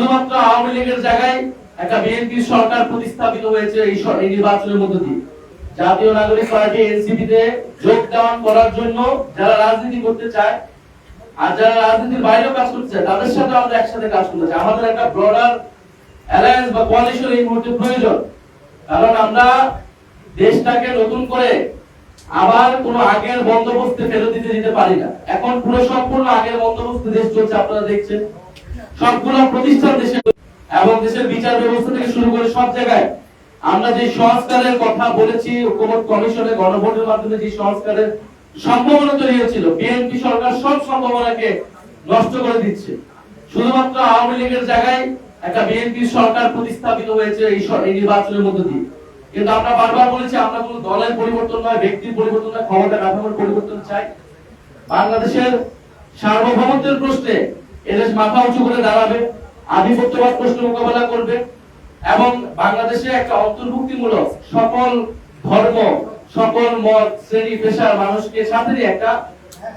শুধুমাত্র আওয়ামী লীগের জায়গায় একটা বিএনপি সরকার প্রতিস্থাপিত হয়েছে এই নির্বাচনের মধ্য দিয়ে। জাতীয় নাগরিক পার্টি এনসিপি তে যোগদান করার জন্য যারা রাজনীতি করতে চায় আর যারা রাজনীতির বাইরেও কাজ করতে চায় তাদের সাথে আমরা একসাথে কাজ করতে চাই। আমাদের একটা ব্রডার অ্যালায়েন্স বা কোয়ালিশন এই মুহূর্তে প্রয়োজন, কারণ আমরা দেশটাকে নতুন করে আবার কোন আগের বন্দোবস্তে ফেরত দিতে পারি না। এখন পুরো সম্পূর্ণ আগের বন্দোবস্তে দেশ চলছে, আপনারা দেখছেন সবগুলো প্রতিষ্ঠান দেশে এবং দেশের বিচার ব্যবস্থা থেকে শুরু করে সব জায়গায় আমরা যে সংস্কারের কথা বলেছি, ঐক্যমত্য কমিশনে গণভোটের মাধ্যমে যে সংস্কারের সম্ভাবনা তৈরি হয়েছিল, বিএনপি সরকার সব সম্ভাবনাকে নষ্ট করে দিচ্ছে। শুধুমাত্র আওয়ামী লীগের জায়গায় একটা বিএনপি সরকার প্রতিস্থাপিত হয়েছে এই নির্বাচনের মধ্য দিয়ে। কিন্তু আমরা বারবার বলেছি আমরা কোনো দলের পরিবর্তন নয়, ব্যক্তির পরিবর্তন নয়, ক্ষমতা কাঠামোর পরিবর্তন চাই। বাংলাদেশের সার্বভৌমত্বের প্রশ্নে এদেশ মাথা উঁচু করে দাঁড়াবে, আধিপত্যবাদ প্রশ্ন মোকাবেলা করবে এবং বাংলাদেশে একটা অন্তর্ভুক্তিমূলক সকল ধর্ম, সকল মত, শ্রেণী পেশার মানুষকে সাথে নিয়ে একটা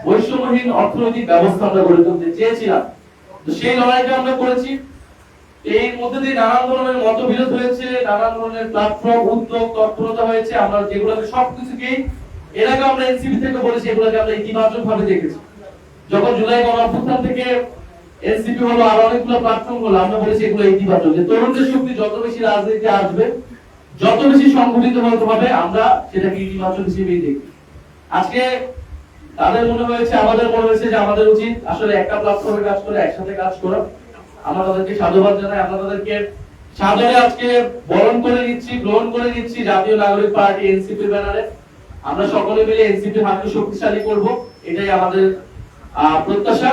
বৈষম্যহীন অর্থনৈতিক ব্যবস্থা আমরা গড়ে তুলতে চেয়েছিলাম। তো সেই লড়াইটা আমরা করেছি। এই মধ্যে দিয়ে নানান ধরনের মতবিরোধ হয়েছে, নানান ধরনের প্ল্যাটফর্ম, উদ্যোগ, তৎপরতা হয়েছে। আমরা যেগুলোকে সবকিছুকেই এর আগে আমরা এনসিপি থেকে বলেছি, এগুলোকে আমরা ইতিবাচক ভাবে দেখেছি। যখন জুলাই গণঅভ্যুত্থান থেকে এনসিপি হলো, আর অনেকগুলো প্ল্যাটফর্ম হলো, আমরা বলেছি এগুলো ইতিবাচক, যে তরুণদের শক্তি যত বেশি রাজনীতি আসবে, যত বেশি সংগঠিত হতে হবে, আমরা সেটাকে ইতিবাচক হিসেবেই দেখি। আজকে তাদের মনে হয়েছে, আমাদের মনে হয়েছে যে আমাদের উচিত আসলে একটা প্ল্যাটফর্মে কাজ করে একসাথে কাজ করা। আমরা তাদেরকে সাধুবাদ জানাই, আমরা তাদেরকে সাদরে আজকে বরণ করে নিচ্ছি, গ্রহণ করে নিচ্ছি জাতীয় নাগরিক পার্টি এনসিপির ব্যানারে। আমরা সকলে মিলে এনসিপির হাতকে শক্তিশালী করব, এটাই আমাদের প্রত্যাশা।